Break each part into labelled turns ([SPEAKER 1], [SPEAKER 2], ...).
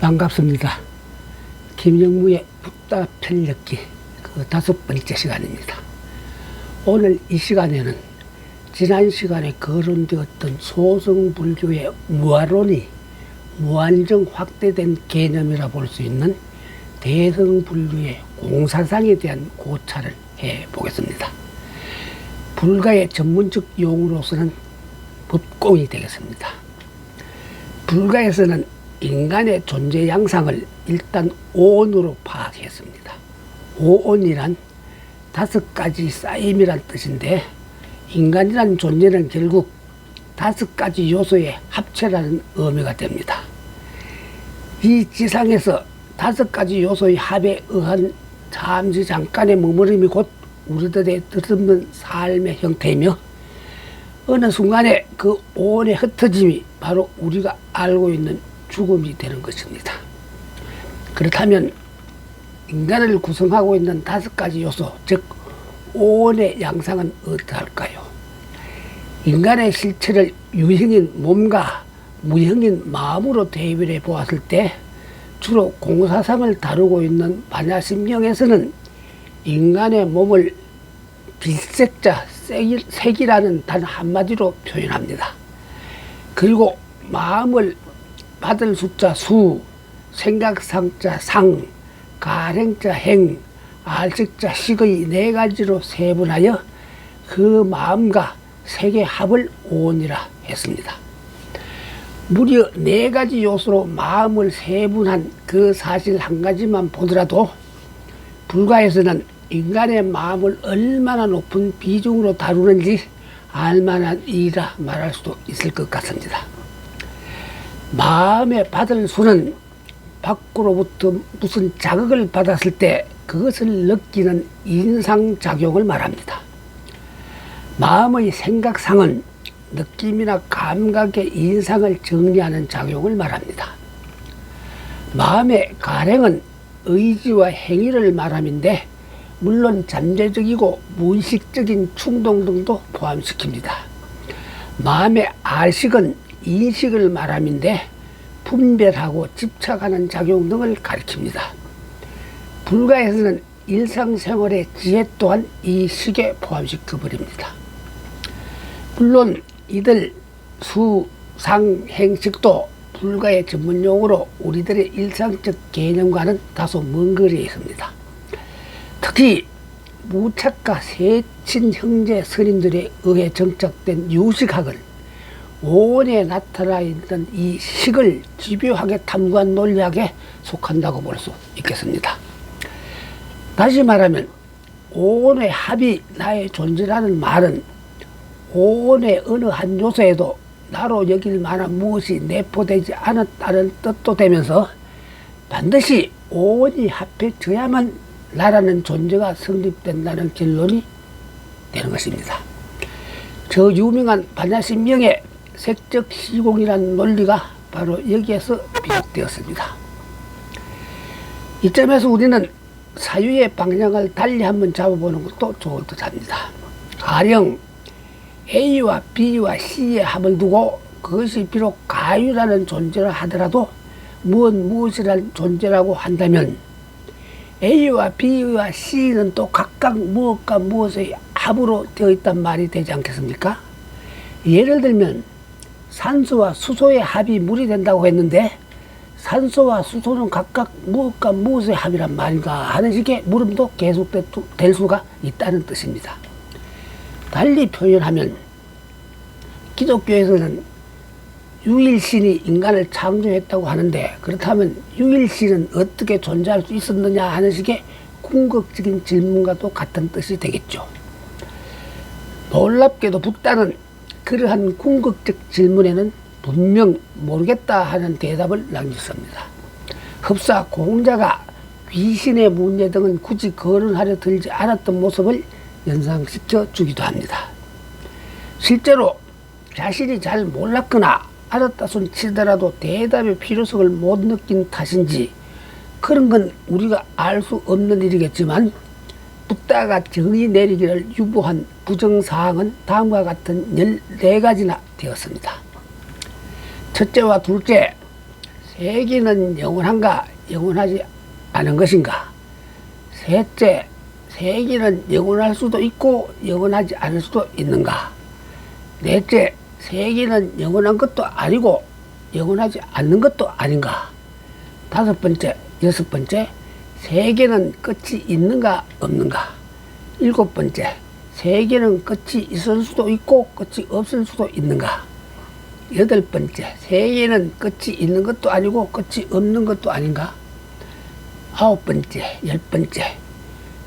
[SPEAKER 1] 반갑습니다. 김영무의 붓다 편력기 그 5번째 시간입니다. 오늘 이 시간에는 지난 시간에 거론되었던 소승불교의 무아론이 무한정 확대된 개념이라 볼 수 있는 대승불교의 공사상에 대한 고찰을 해보겠습니다. 불가의 전문적 용어로서는 법공이 되겠습니다. 불가에서는 인간의 존재 양상을 일단 오온으로 파악했습니다. 오온이란 5가지 쌓임이란 뜻인데, 인간이란 존재는 결국 5가지 요소의 합체라는 의미가 됩니다. 이 지상에서 5가지 요소의 합에 의한 잠시 잠깐의 머무름이 곧 우리들의 뜻없는 삶의 형태이며, 어느 순간에 그 오온의 흩어짐이 바로 우리가 알고 있는 죽음이 되는 것입니다. 그렇다면 인간을 구성하고 있는 5가지 요소, 즉 오온의 양상은 어떠할까요? 인간의 실체를 유형인 몸과 무형인 마음으로 대입해 보았을 때 주로 공사상을 다루고 있는 반야심경에서는 인간의 몸을 빌색자, 색이라는 단 한마디로 표현합니다. 그리고 마음을 받을 숫자 수, 생각상자 상, 가행자 행, 알식자 식의 4가지로 세분하여 그 마음과 색의 합을 오온이라 했습니다. 무려 4가지 요소로 마음을 세분한 그 사실 한 가지만 보더라도 불가에서는 인간의 마음을 얼마나 높은 비중으로 다루는지 알만한 일이라 말할 수도 있을 것 같습니다. 마음의 받을 수는 밖으로부터 무슨 자극을 받았을 때 그것을 느끼는 인상작용을 말합니다. 마음의 생각상은 느낌이나 감각의 인상을 정리하는 작용을 말합니다. 마음의 가행은 의지와 행위를 말함인데, 물론 잠재적이고 무의식적인 충동 등도 포함시킵니다. 마음의 알식은 인식을 말함인데, 분별하고 집착하는 작용 등을 가리킵니다. 불가에서는 일상생활의 지혜 또한 이 식에 포함시켜버립니다. 물론 이들 수, 상, 행식도 불가의 전문용어로 우리들의 일상적 개념과는 다소 먼 거리에 있습니다. 특히 무착과 세친 형제 스님들에 의해 정착된 유식학은 오온에 나타나 있는 이 식을 집요하게 탐구한 논리학에 속한다고 볼 수 있겠습니다. 다시 말하면 오온의 합이 나의 존재라는 말은 오온의 어느 한 요소에도 나로 여길 만한 무엇이 내포되지 않았다는 뜻도 되면서 반드시 오온이 합해져야만 나라는 존재가 성립된다는 결론이 되는 것입니다. 저 유명한 반야심경의 색적 시공이라는 논리가 바로 여기에서 비롯되었습니다. 이점에서 우리는 사유의 방향을 달리 한번 잡아보는 것도 좋을 듯 합니다. 가령 A와 B와 C의 합을 두고 그것이 비록 가유라는 존재라 하더라도 무엇이라는 존재라고 한다면 A와 B와 C는 또 각각 무엇과 무엇의 합으로 되어 있단 말이 되지 않겠습니까? 예를 들면 산소와 수소의 합이 물이 된다고 했는데, 산소와 수소는 각각 무엇과 무엇의 합이란 말인가 하는 식의 물음도 계속될 수가 있다는 뜻입니다. 달리 표현하면 기독교에서는 유일신이 인간을 창조했다고 하는데, 그렇다면 유일신은 어떻게 존재할 수 있었느냐 하는 식의 궁극적인 질문과도 같은 뜻이 되겠죠. 놀랍게도 붓다는 그러한 궁극적 질문에는 분명 모르겠다 하는 대답을 남겼습니다. 흡사 공자가 귀신의 문제 등은 굳이 거론하려 들지 않았던 모습을 연상시켜 주기도 합니다. 실제로 자신이 잘 몰랐거나 알았다 손 치더라도 대답의 필요성을 못 느낀 탓인지 그런 건 우리가 알 수 없는 일이겠지만, 붓다가 정의 내리기를 유보한 부정사항은 다음과 같은 14가지나 되었습니다. 첫째와 둘째, 세계는 영원한가 영원하지 않은 것인가? 셋째, 세계는 영원할 수도 있고 영원하지 않을 수도 있는가? 넷째, 세계는 영원한 것도 아니고 영원하지 않는 것도 아닌가? 다섯 번째, 여섯 번째, 세계는 끝이 있는가 없는가? 일곱 번째, 세계는 끝이 있을 수도 있고 끝이 없을 수도 있는가? 여덟 번째, 세계는 끝이 있는 것도 아니고 끝이 없는 것도 아닌가? 아홉 번째, 열 번째,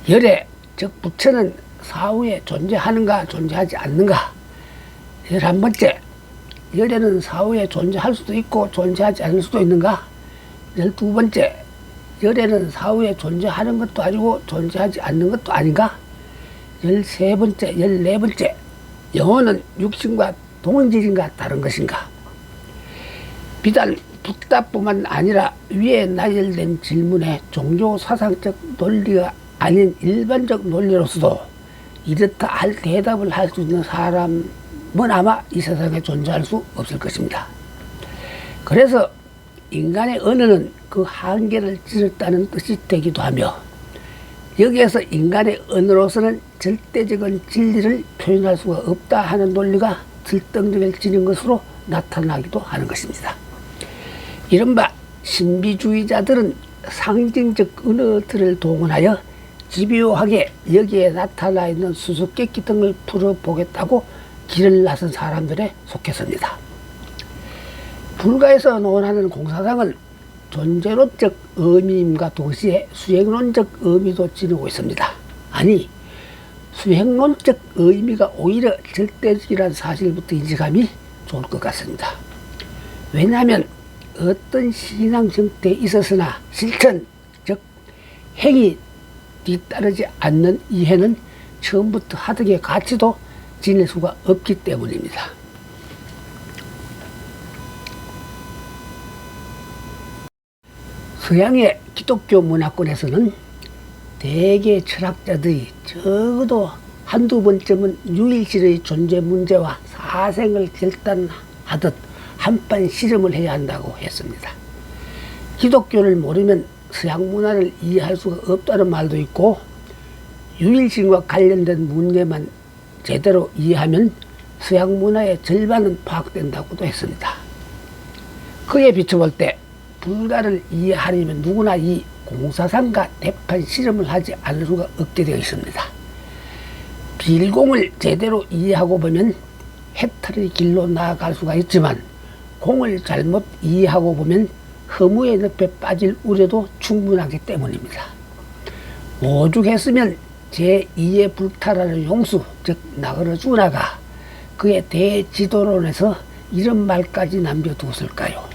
[SPEAKER 1] 열의 즉 부처는 사후에 존재하는가 존재하지 않는가? 11번째, 열에는 사후에 존재할 수도 있고 존재하지 않을 수도 있는가? 12번째, 열에는 사후에 존재하는 것도 아니고 존재하지 않는 것도 아닌가? 13번째, 14번째, 영혼은 육신과 동질인가 다른 것인가? 비단 붓다뿐만 아니라 위에 나열된 질문에 종교 사상적 논리가 아닌 일반적 논리로서도 이렇다 할 대답을 할 수 있는 사람은 아마 이 세상에 존재할 수 없을 것입니다. 그래서 인간의 언어는 그 한계를 찢었다는 뜻이 되기도 하며 여기에서 인간의 언어로서는 절대적인 진리를 표현할 수가 없다 하는 논리가 들덩저겨지는 것으로 나타나기도 하는 것입니다. 이른바 신비주의자들은 상징적 언어들을 동원하여 집요하게 여기에 나타나 있는 수수께끼 등을 풀어보겠다고 길을 나선 사람들에 속했습니다. 불가에서 논하는 공사상은 존재론적 의미임과 동시에 수행론적 의미도 지니고 있습니다. 아니, 수행론적 의미가 오히려 절대적이라는 사실부터 인식함이 좋을 것 같습니다. 왜냐하면 어떤 신앙 형태에 있어서나 실천, 즉 행위 뒤따르지 않는 이해는 처음부터 하등의 가치도 지닐 수가 없기 때문입니다. 서양의 기독교 문화권에서는 대개 철학자들이 적어도 한두 번쯤은 유일신의 존재 문제와 사생을 결단하듯 한판 실험을 해야 한다고 했습니다. 기독교를 모르면 서양 문화를 이해할 수가 없다는 말도 있고 유일신과 관련된 문제만 제대로 이해하면 서양 문화의 절반은 파악된다고도 했습니다. 그에 비춰볼 때 불가를 이해하려면 누구나 이 공사상과 대판 실험을 하지 않을 수가 없게 되어 있습니다. 빌공을 제대로 이해하고 보면 해탈의 길로 나아갈 수가 있지만 공을 잘못 이해하고 보면 허무의 늪에 빠질 우려도 충분하기 때문입니다. 오죽했으면 제2의 불타라는 용수, 즉 나그네주나가 그의 대지도론에서 이런 말까지 남겨두었을까요?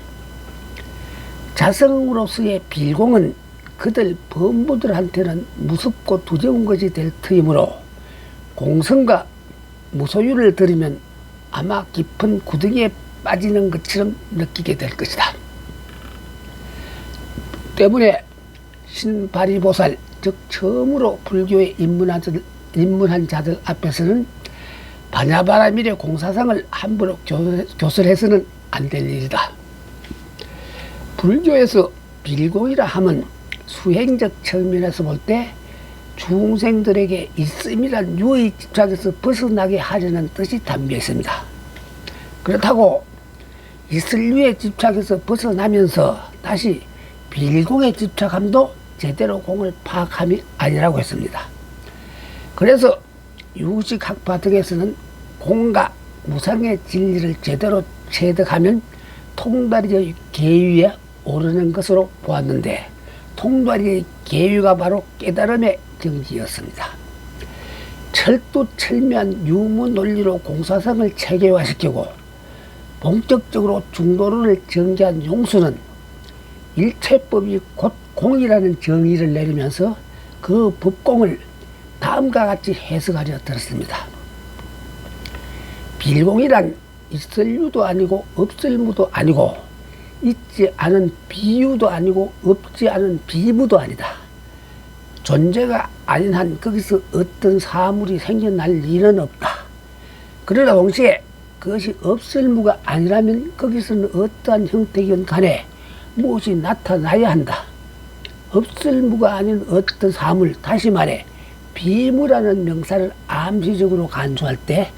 [SPEAKER 1] 자성으로서의 빌공은 그들 범부들한테는 무섭고 두려운 것이 될 터이므로 공성과 무소유를 들으면 아마 깊은 구덩이에 빠지는 것처럼 느끼게 될 것이다. 때문에 신바리보살, 즉 처음으로 불교에 입문한 자들 앞에서는 바냐바라밀의 공사상을 함부로 교설해서는 안 될 일이다. 불교에서 빌공이라 하면 수행적 측면에서 볼 때 중생들에게 있음이란 유의 집착에서 벗어나게 하려는 뜻이 담겨 있습니다. 그렇다고 있을 유의 집착에서 벗어나면서 다시 빌공에 집착함도 제대로 공을 파악함이 아니라고 했습니다. 그래서 유식학파 등에서는 공과 무상의 진리를 제대로 체득하면 통다리의 계위에 오르는 것으로 보았는데 통다리의 계위가 바로 깨달음의 경지였습니다. 철두철미한 유무 논리로 공사상을 체계화시키고 본격적으로 중도론을 전개한 용수는 일체법이 곧 공이라는 정의를 내리면서 그 법공을 다음과 같이 해석하려 들었습니다. 빌공이란 있을 유도 아니고 없을 무도 아니고 있지 않은 비유도 아니고 없지 않은 비무도 아니다. 존재가 아닌 한 거기서 어떤 사물이 생겨날 리는 없다. 그러나 동시에 그것이 없을 무가 아니라면 거기서는 어떠한 형태이건 간에 무엇이 나타나야 한다. 없을무가 아닌 어떤 사물, 다시 말해 비무라는 명사를 암시적으로 간주할 때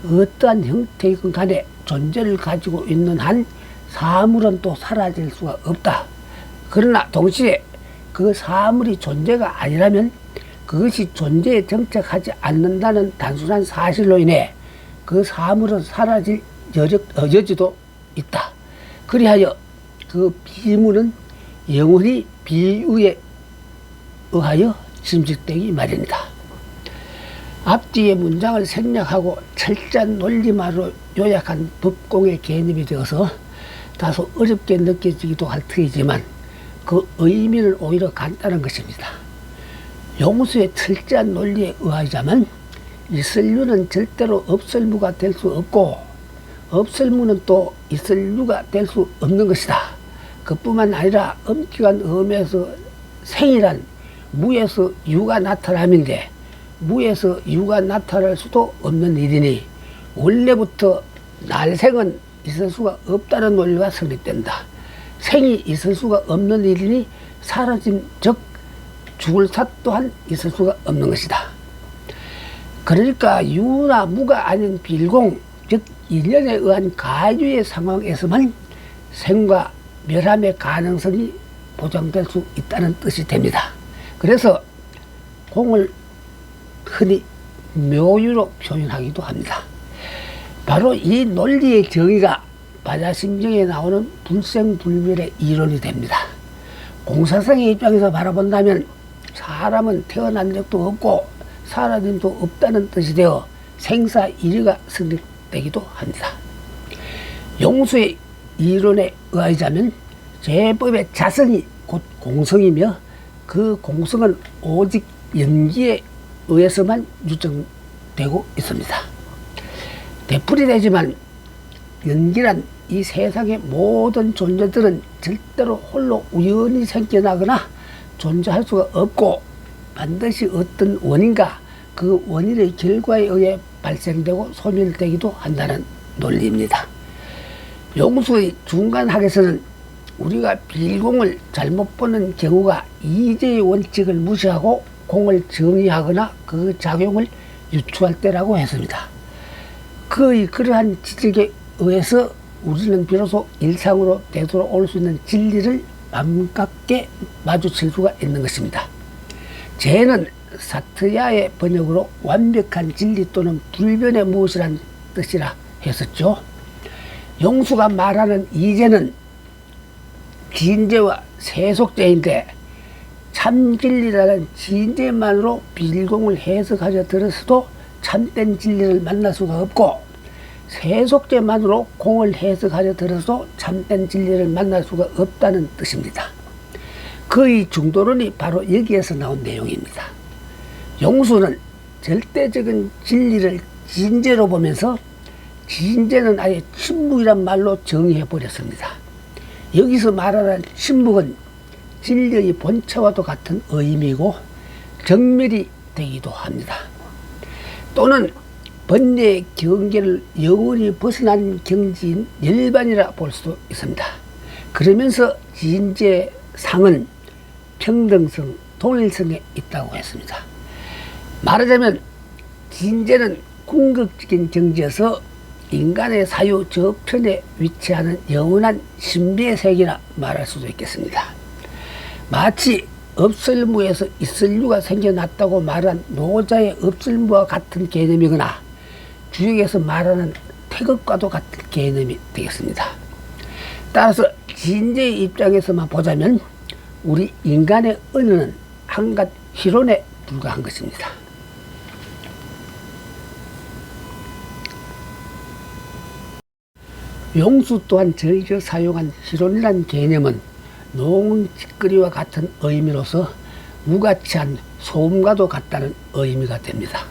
[SPEAKER 1] 어떠한 형태이건 간에 존재를 가지고 있는 한 사물은 또 사라질 수가 없다. 그러나 동시에 그 사물이 존재가 아니라면 그것이 존재에 정착하지 않는다는 단순한 사실로 인해 그 사물은 사라질 여지도 있다. 그리하여 그 비무는 영원히 비유에 의하여 짐식되기 마련이다. 앞뒤의 문장을 생략하고 철저한 논리말로 요약한 법공의 개념이 되어서 다소 어렵게 느껴지기도 할 터이지만 그 의미는 오히려 간단한 것입니다. 용수의 철저한 논리에 의하자면 있을유는 절대로 없을무가 될 수 없고 없을무는 또 있을유가 될 수 없는 것이다. 그뿐만 아니라 엄격한 의미에서 생이란 무에서 유가 나타남인데 무에서 유가 나타날 수도 없는 일이니 원래부터 날생은 있을 수가 없다는 논리가 성립된다. 생이 있을 수가 없는 일이니 사라짐 즉 죽을 사 또한 있을 수가 없는 것이다. 그러니까 유나 무가 아닌 빌공 즉 일련에 의한 가유의 상황에서만 생과 멸함의 가능성이 보장될 수 있다는 뜻이 됩니다. 그래서 공을 흔히 묘유로 표현하기도 합니다. 바로 이 논리의 정의가 바자심경에 나오는 불생불멸의 이론이 됩니다. 공사성의 입장에서 바라본다면 사람은 태어난 적도 없고 사라짐도 없다는 뜻이 되어 생사일의가 성립되기도 합니다. 용수의 이론에 의하자면 제법의 자성이 곧 공성이며 그 공성은 오직 연기에 의해서만 유정되고 있습니다. 되풀이 되지만 연기란 이 세상의 모든 존재들은 절대로 홀로 우연히 생겨나거나 존재할 수가 없고 반드시 어떤 원인과 그 원인의 결과에 의해 발생되고 소멸되기도 한다는 논리입니다. 용수의 중간학에서는 우리가 빌공을 잘못 보는 경우가 이제의 원칙을 무시하고 공을 정의하거나 그 작용을 유추할 때라고 했습니다. 그러한 지적에 의해서 우리는 비로소 일상으로 되돌아올 수 있는 진리를 반갑게 마주칠 수가 있는 것입니다. 재는 사트야의 번역으로 완벽한 진리 또는 불변의 무엇이란 뜻이라 했었죠. 용수가 말하는 이제는 진재와 세속재인데 참진리라는 진재만으로 빌공을 해석하여 들었어도 참된 진리를 만날 수가 없고 세속재만으로 공을 해석하여 들어서 참된 진리를 만날 수가 없다는 뜻입니다. 그의 중도론이 바로 여기에서 나온 내용입니다. 용수는 절대적인 진리를 진재로 보면서 진재는 아예 침묵이란 말로 정의해버렸습니다. 여기서 말하는 침묵은 진리의 본체와도 같은 의미이고 정멸이 되기도 합니다. 또는 번뇌의 경계를 영원히 벗어난 경지인 열반이라 볼 수도 있습니다. 그러면서 진재상은 평등성, 동일성에 있다고 했습니다. 말하자면 진재는 궁극적인 경지에서 인간의 사유 저편에 위치하는 영원한 신비의 세계라 말할 수도 있겠습니다. 마치 없을무에서 있을유가 생겨났다고 말한 노자의 없을무와 같은 개념이거나 주역에서 말하는 태극과도 같은 개념이 되겠습니다. 따라서 진재의 입장에서만 보자면 우리 인간의 언어는 한갓 희론에 불과한 것입니다. 용수 또한 저희가 사용한 희론이란 개념은 농짓거리와 같은 의미로서 무가치한 소음과도 같다는 의미가 됩니다.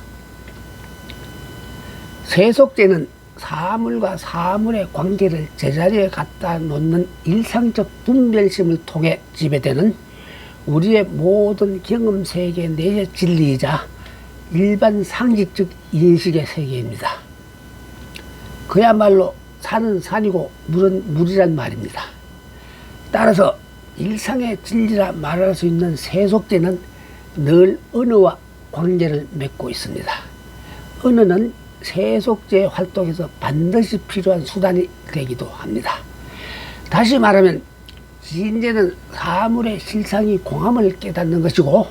[SPEAKER 1] 세속재는 사물과 사물의 관계를 제자리에 갖다 놓는 일상적 분별심을 통해 지배되는 우리의 모든 경험 세계 내의 진리이자 일반 상식적 인식의 세계입니다. 그야말로 산은 산이고 물은 물이란 말입니다. 따라서 일상의 진리라 말할 수 있는 세속제는 늘 언어와 관계를 맺고 있습니다. 언어는 세속제 활동에서 반드시 필요한 수단이 되기도 합니다. 다시 말하면 진제는 사물의 실상이 공함을 깨닫는 것이고,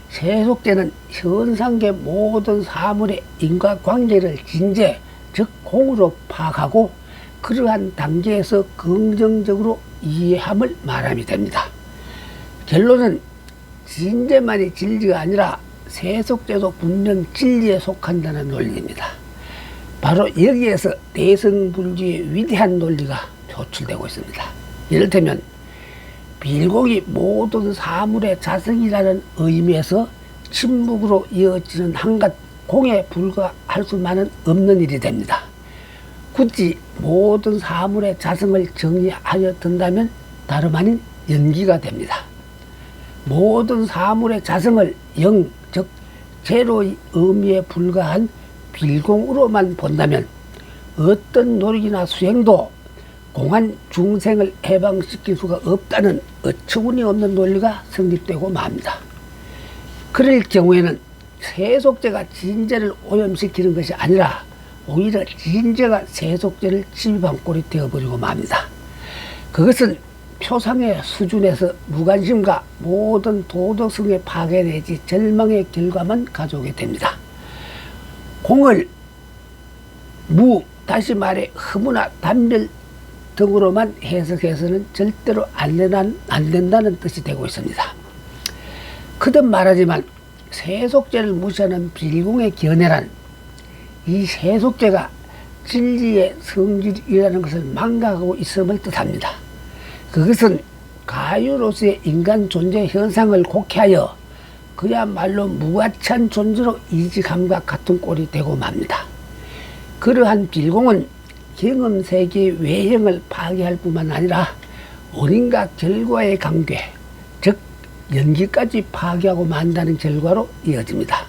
[SPEAKER 1] 세속제는 현상계 모든 사물의 인과관계를 진제, 즉 공으로 파악하고 그러한 단계에서 긍정적으로 이해함을 말함이 됩니다. 결론은 진제만이 진리가 아니라 세속제도 분명 진리에 속한다는 논리입니다. 바로 여기에서 대승불교의 위대한 논리가 표출되고 있습니다. 이를테면 빌공이 모든 사물의 자성이라는 의미에서 침묵으로 이어지는 한갓 공에 불과할 수만은 없는 일이 됩니다. 굳이 모든 사물의 자성을 정의하여 든다면 다름 아닌 연기가 됩니다. 모든 사물의 자성을 영, 즉 제로의 의미에 불과한 빌공으로만 본다면 어떤 노력이나 수행도 공한 중생을 해방시킬 수가 없다는 어처구니 없는 논리가 성립되고 맙니다. 그럴 경우에는 세속제가 진제를 오염시키는 것이 아니라 오히려 진제가 세속제를 침입한 꼴이 되어버리고 맙니다. 그것은 표상의 수준에서 무관심과 모든 도덕성의 파괴 내지 절망의 결과만 가져오게 됩니다. 공을 다시 말해 허무나 단별 등으로만 해석해서는 절대로 안 된다는 뜻이 되고 있습니다. 거듭 말하지만 세속제를 무시하는 빌공의 견해란 이 세속제가 진리의 성질이라는 것을 망각하고 있음을 뜻합니다. 그것은 가유로서의 인간 존재 현상을 곡해하여 그야말로 무가치한 존재로 이직함과 같은 꼴이 되고 맙니다. 그러한 빌공은 경험세계의 외형을 파괴할 뿐만 아니라 원인과 결과의 관계, 즉 연기까지 파괴하고 만다는 결과로 이어집니다.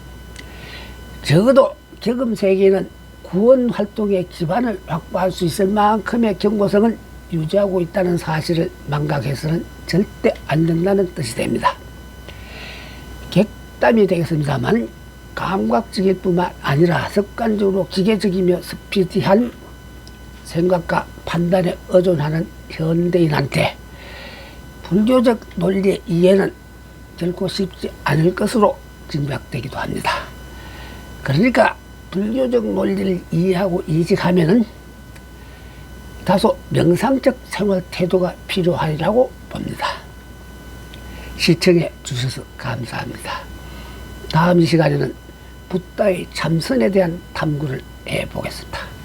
[SPEAKER 1] 적어도 경험세계는 구원 활동의 기반을 확보할 수 있을 만큼의 경고성을 유지하고 있다는 사실을 망각해서는 절대 안 된다는 뜻이 됩니다. 객담이 되겠습니다만 감각적일 뿐만 아니라 습관적으로 기계적이며 스피디한 생각과 판단에 의존하는 현대인한테 불교적 논리의 이해는 결코 쉽지 않을 것으로 짐작되기도 합니다. 그러니까 불교적 논리를 이해하고 이직하면은 다소 명상적 생활 태도가 필요하리라고 봅니다. 시청해 주셔서 감사합니다. 다음 시간에는 붓다의 참선에 대한 탐구를 해보겠습니다.